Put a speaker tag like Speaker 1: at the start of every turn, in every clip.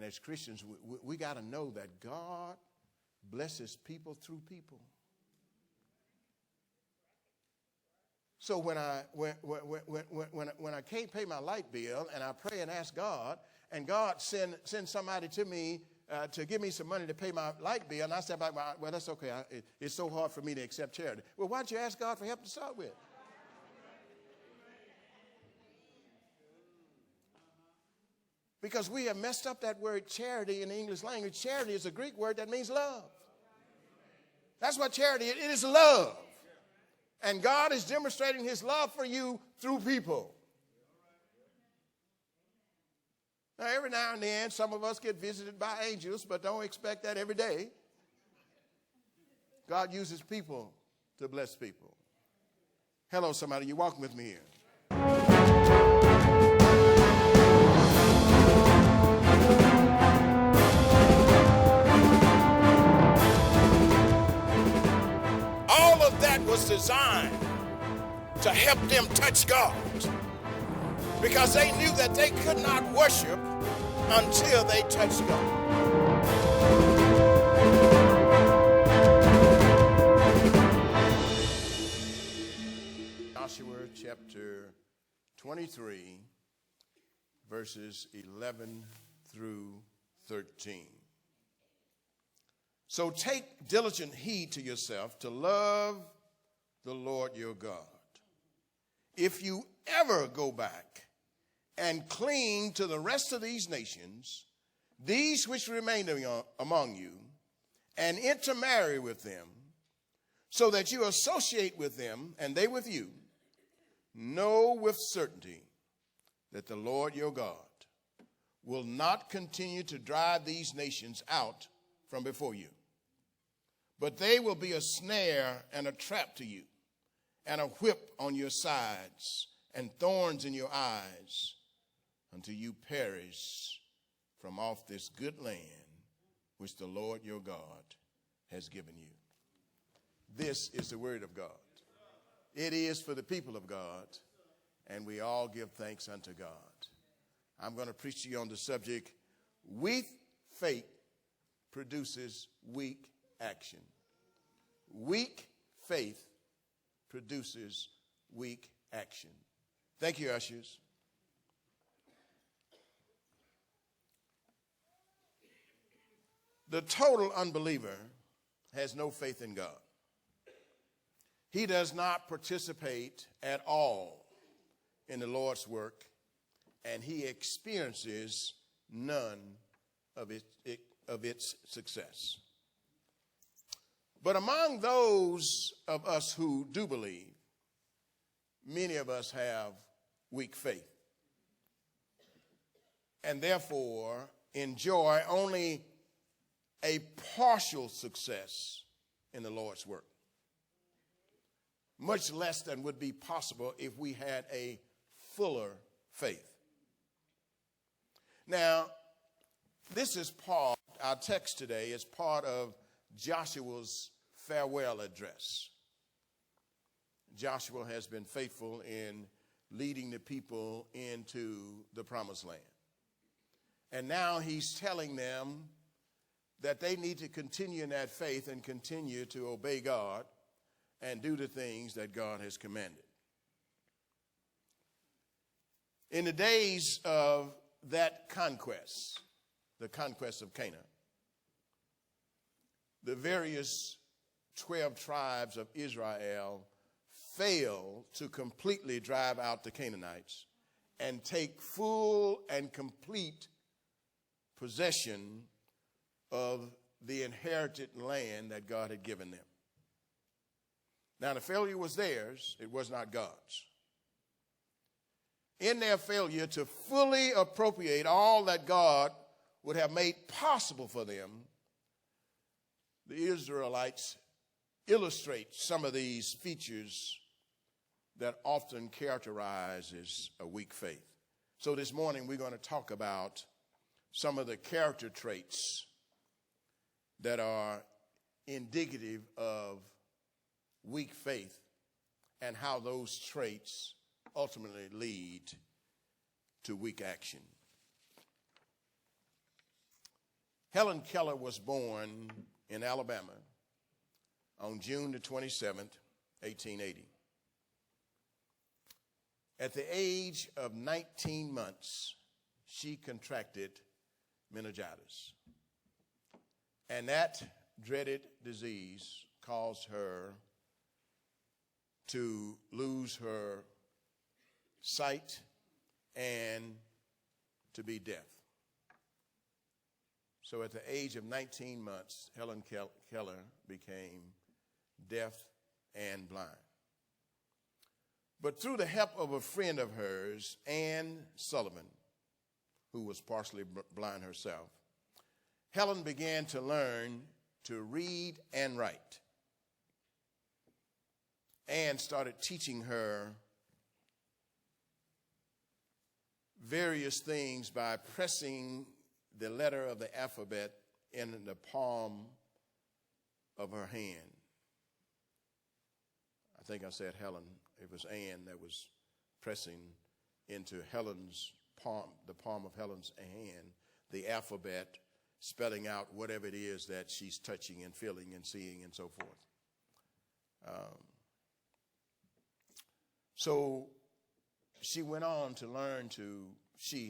Speaker 1: And as Christians, we got to know that God blesses people through people. So when I can't pay my light bill and I pray and ask God, and God send somebody to me to give me some money to pay my light bill, and I said, well, that's okay. It's so hard for me to accept charity. Well, why don't you ask God for help to start with? Because we have messed up that word charity in the English language. Charity is a Greek word that means love. That's what charity is. It is love. And God is demonstrating his love for you through people. Now, every now and then, some of us get visited by angels, but don't expect that every day. God uses people to bless people. Hello, somebody. You walking with me here? All of that was designed to help them touch God, because they knew that they could not worship until they touched God. Joshua chapter 23, verses 11 through 13. So take diligent heed to yourself to love the Lord your God. If you ever go back and cling to the rest of these nations, these which remain among you, and intermarry with them, so that you associate with them and they with you, know with certainty that the Lord your God will not continue to drive these nations out from before you, but they will be a snare and a trap to you, and a whip on your sides, and thorns in your eyes, until you perish from off this good land which the Lord your God has given you. This is the word of God. It is for the people of God, and we all give thanks unto God. I'm going to preach to you on the subject, weak faith produces weak action. Weak faith produces weak action. Thank you, ushers. The total unbeliever has no faith in God. He does not participate at all in the Lord's work, and he experiences none of its success. But among those of us who do believe, many of us have weak faith, and therefore enjoy only a partial success in the Lord's work, much less than would be possible if we had a fuller faith. Now, this is part, our text today is part of Joshua's farewell address. Joshua has been faithful in leading the people into the promised land. And now he's telling them that they need to continue in that faith and continue to obey God and do the things that God has commanded. In the days of that conquest, the conquest of Canaan, the various 12 tribes of Israel failed to completely drive out the Canaanites and take full and complete possession of the inherited land that God had given them. Now, the failure was theirs, it was not God's. In their failure to fully appropriate all that God would have made possible for them, the Israelites illustrate some of these features that often characterizes a weak faith. So this morning we're going to talk about some of the character traits that are indicative of weak faith and how those traits ultimately lead to weak action. Helen Keller was born in Alabama on June the 27th, 1880. At the age of 19 months, she contracted meningitis. And that dreaded disease caused her to lose her sight and to be deaf. So at the age of 19 months, Helen Keller became deaf and blind. But through the help of a friend of hers, Anne Sullivan, who was partially blind herself, Helen began to learn to read and write. Anne started teaching her various things by pressing the letter of the alphabet in the palm of her hand. I think I said Helen. It was Anne that was pressing into Helen's palm, the palm of Helen's hand, the alphabet, spelling out whatever it is that she's touching and feeling and seeing and so forth. So she went on to learn to,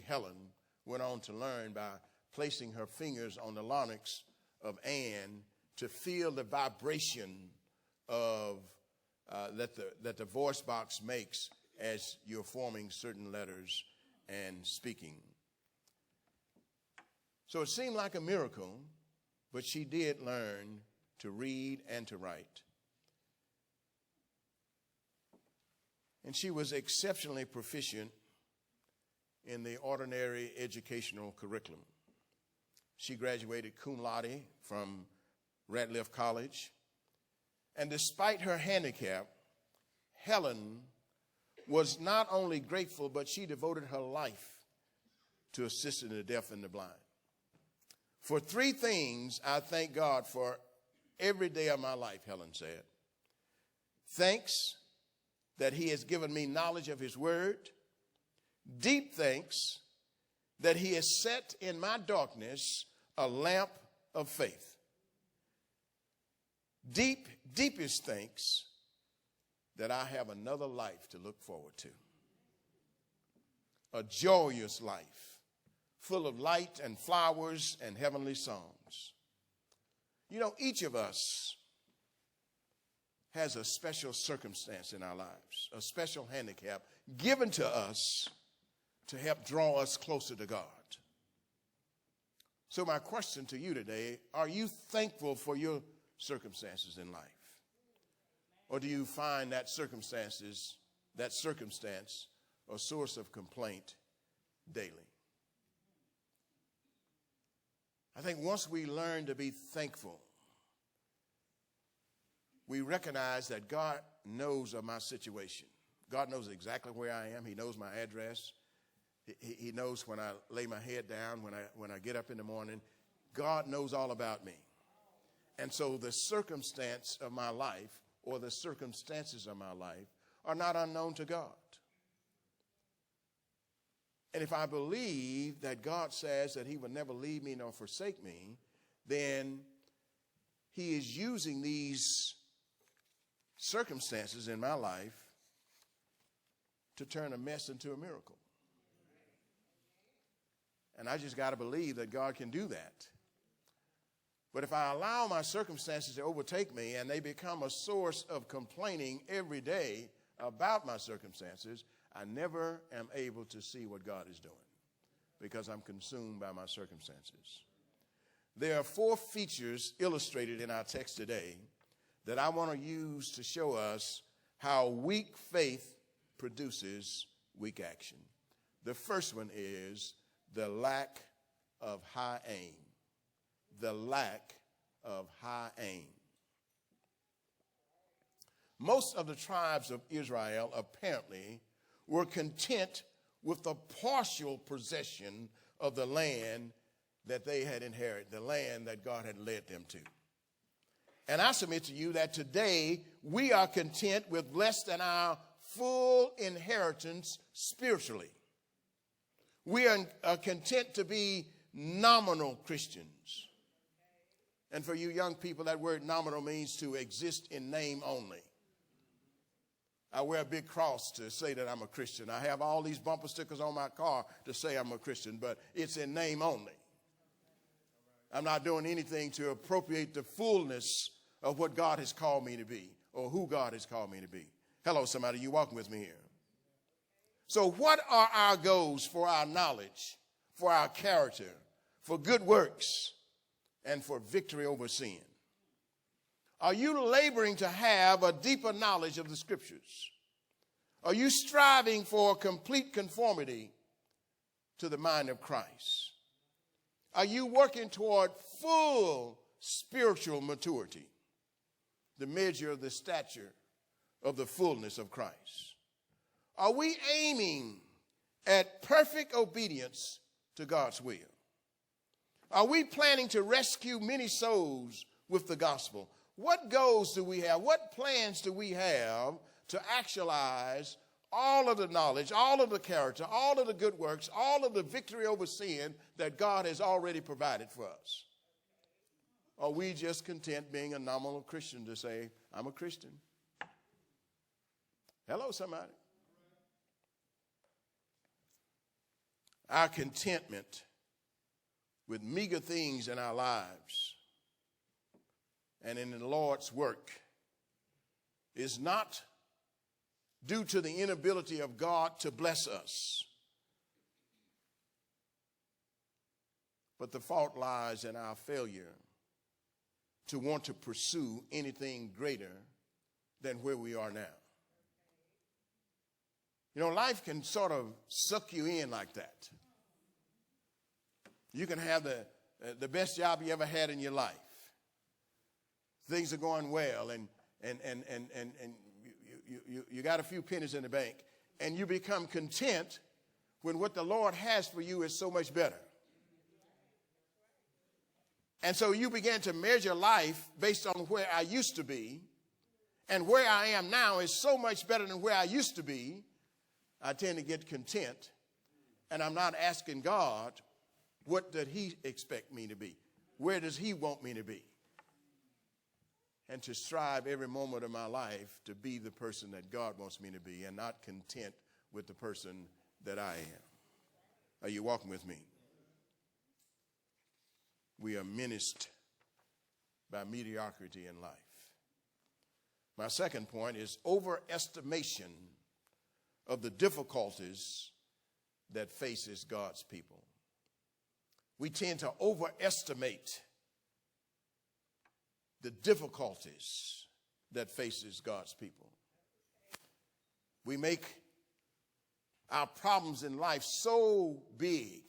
Speaker 1: Helen, went on to learn by placing her fingers on the larynx of Anne to feel the vibration of that the voice box makes as you're forming certain letters and speaking. So it seemed like a miracle, but she did learn to read and to write. And she was exceptionally proficient in the ordinary educational curriculum. She graduated cum laude from Radcliffe College. And despite her handicap, Helen was not only grateful, but she devoted her life to assisting the deaf and the blind. For three things, I thank God for every day of my life, Helen said. Thanks that he has given me knowledge of his word. Deep thanks that he has set in my darkness a lamp of faith. Deepest thanks that I have another life to look forward to. A joyous life, full of light and flowers and heavenly songs. You know, each of us has a special circumstance in our lives, a special handicap given to us to help draw us closer to God. So my question to you today, are you thankful for your circumstances in life? Or do you find that circumstance a source of complaint daily? I think once we learn to be thankful, we recognize that God knows of my situation. God knows exactly where I am. He knows my address. He knows when I lay my head down, when I get up in the morning. God knows all about me. And so the circumstance of my life or the circumstances of my life are not unknown to God. And if I believe that God says that he will never leave me nor forsake me, then he is using these circumstances in my life to turn a mess into a miracle. And I just got to believe that God can do that. But if I allow my circumstances to overtake me and they become a source of complaining every day about my circumstances, I never am able to see what God is doing because I'm consumed by my circumstances. There are 4 features illustrated in our text today that I want to use to show us how weak faith produces weak action. The first one is the lack of high aim. The lack of high aim. Most of the tribes of Israel apparently were content with the partial possession of the land that they had inherited, the land that God had led them to. And I submit to you that today we are content with less than our full inheritance spiritually. We are content to be nominal Christians. And for you young people, that word nominal means to exist in name only. I wear a big cross to say that I'm a Christian. I have all these bumper stickers on my car to say I'm a Christian, but it's in name only. I'm not doing anything to appropriate the fullness of what God has called me to be or who God has called me to be. Hello, somebody, you walking with me here? So what are our goals for our knowledge, for our character, for good works, and for victory over sin? Are you laboring to have a deeper knowledge of the Scriptures? Are you striving for complete conformity to the mind of Christ? Are you working toward full spiritual maturity, the measure of the stature of the fullness of Christ? Are we aiming at perfect obedience to God's will? Are we planning to rescue many souls with the gospel? What goals do we have? What plans do we have to actualize all of the knowledge, all of the character, all of the good works, all of the victory over sin that God has already provided for us? Are we just content being a nominal Christian to say, I'm a Christian? Hello, somebody. Our contentment with meager things in our lives and in the Lord's work is not due to the inability of God to bless us, but the fault lies in our failure to want to pursue anything greater than where we are now. You know, life can sort of suck you in like that. You can have the best job you ever had in your life. Things are going well, and you got a few pennies in the bank, and you become content when what the Lord has for you is so much better. And so you begin to measure life based on where I used to be, and where I am now is so much better than where I used to be. I tend to get content, and I'm not asking God, what did he expect me to be? Where does he want me to be? And to strive every moment of my life to be the person that God wants me to be and not content with the person that I am. Are you walking with me? We are menaced by mediocrity in life. My second point is overestimation of the difficulties that faces God's people. We tend to overestimate the difficulties that faces God's people. We make our problems in life so big.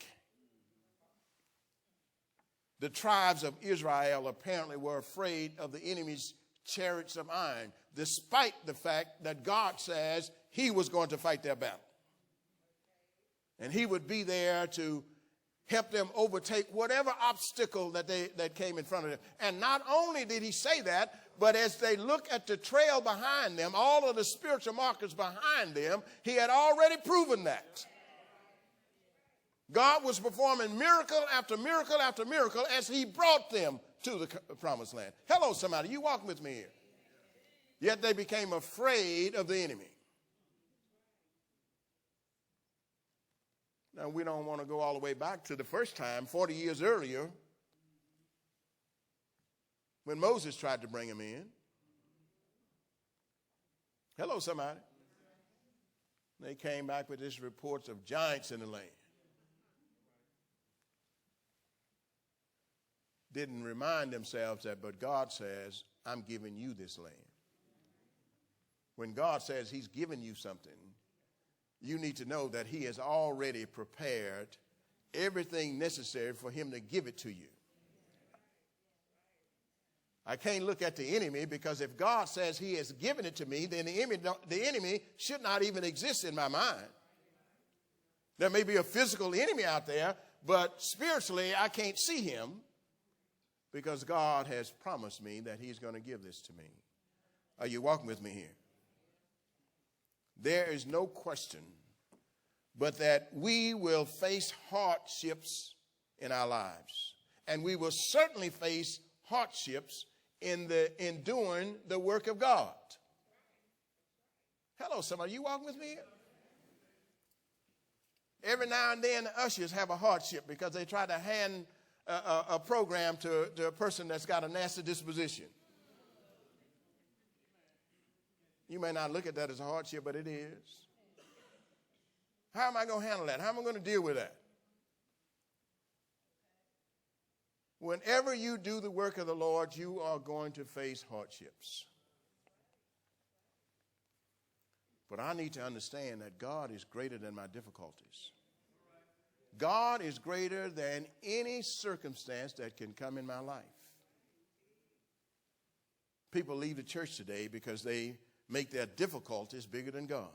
Speaker 1: The tribes of Israel apparently were afraid of the enemy's chariots of iron, despite the fact that God says he was going to fight their battle. And he would be there to help them overtake whatever obstacle that came in front of them. And not only did he say that, but as they look at the trail behind them, all of the spiritual markers behind them, he had already proven that. God was performing miracle after miracle after miracle as he brought them to the promised land. Hello, somebody. You walking with me here? Yet they became afraid of the enemy. Now, we don't want to go all the way back to the first time, 40 years earlier, when Moses tried to bring him in. Hello, somebody. They came back with these reports of giants in the land. Didn't remind themselves that, but God says, I'm giving you this land. When God says he's given you something, you need to know that he has already prepared everything necessary for him to give it to you. I can't look at the enemy, because if God says he has given it to me, then the enemy should not even exist in my mind. There may be a physical enemy out there, but spiritually I can't see him, because God has promised me that he's going to give this to me. Are you walking with me here? There is no question but that we will face hardships in our lives. And we will certainly face hardships in doing the work of God. Hello, somebody. You walking with me? Every now and then, the ushers have a hardship because they try to hand a program to a person that's got a nasty disposition. You may not look at that as a hardship, but it is. How am I going to handle that? How am I going to deal with that? Whenever you do the work of the Lord, you are going to face hardships. But I need to understand that God is greater than my difficulties. God is greater than any circumstance that can come in my life. People leave the church today because they make their difficulties bigger than God.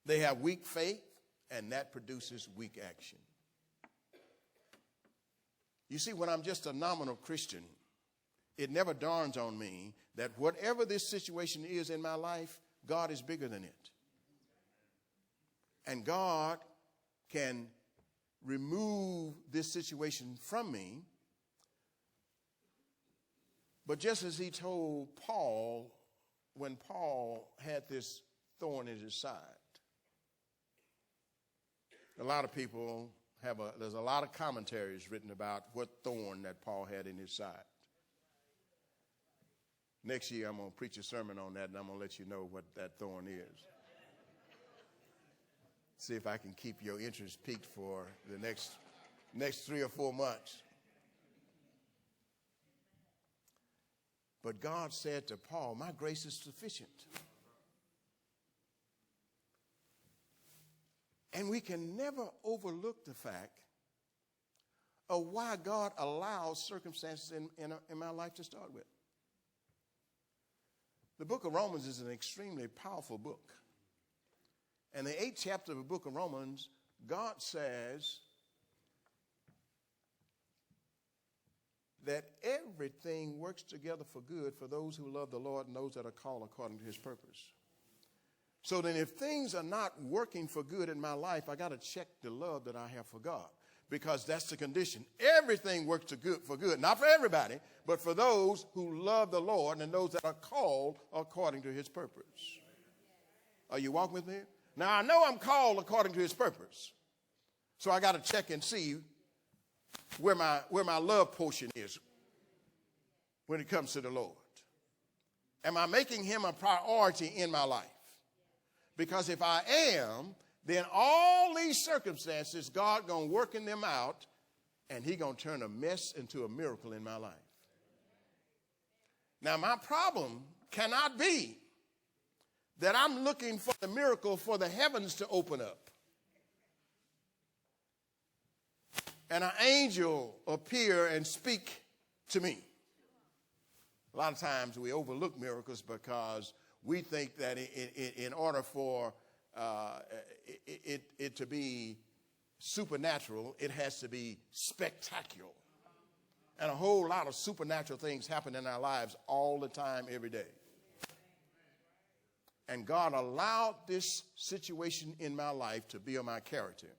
Speaker 1: They have weak faith, and that produces weak action. You see, when I'm just a nominal Christian, it never dawns on me that whatever this situation is in my life, God is bigger than it. And God can remove this situation from me. But just as he told Paul, when Paul had this thorn in his side, a lot of people there's a lot of commentaries written about what thorn that Paul had in his side. Next year I'm going to preach a sermon on that, and I'm going to let you know what that thorn is. See if I can keep your interest piqued for the next 3 or 4 months. But God said to Paul, my grace is sufficient. And we can never overlook the fact of why God allows circumstances in my life to start with. The book of Romans is an extremely powerful book. And the 8th chapter of the book of Romans, God says that everything works together for good for those who love the Lord and those that are called according to his purpose. So then if things are not working for good in my life, I got to check the love that I have for God, because that's the condition. Everything works for good, not for everybody, but for those who love the Lord and those that are called according to his purpose. Are you walking with me? Now, I know I'm called according to his purpose, so I got to check and see where my love portion is when it comes to the Lord. Am I making him a priority in my life? Because if I am, then all these circumstances, God going to work in them out, and he going to turn a mess into a miracle in my life. Now, my problem cannot be that I'm looking for the miracle for the heavens to open up and an angel appear and speak to me. A lot of times we overlook miracles because we think that in order for it to be supernatural, it has to be spectacular. And a whole lot of supernatural things happen in our lives all the time, every day. And God allowed this situation in my life to build my character,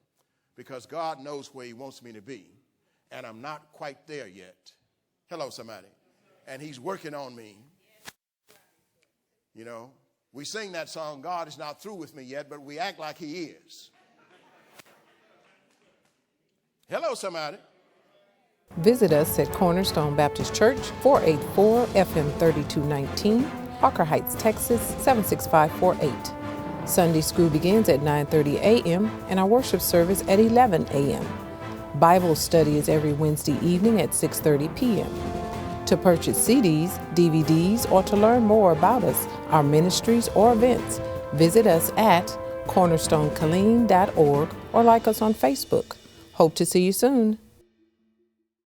Speaker 1: because God knows where he wants me to be, and I'm not quite there yet. Hello, somebody. And he's working on me. You know, we sing that song, God is not through with me yet, but we act like he is. Hello, somebody.
Speaker 2: Visit us at Cornerstone Baptist Church, 484 FM 3219, Walker Heights, Texas, 76548. Sunday school begins at 9:30 a.m. and our worship service at 11 a.m. Bible study is every Wednesday evening at 6:30 p.m. To purchase CDs, DVDs, or to learn more about us, our ministries, or events, visit us at cornerstonekilleen.org or like us on Facebook. Hope to see you soon.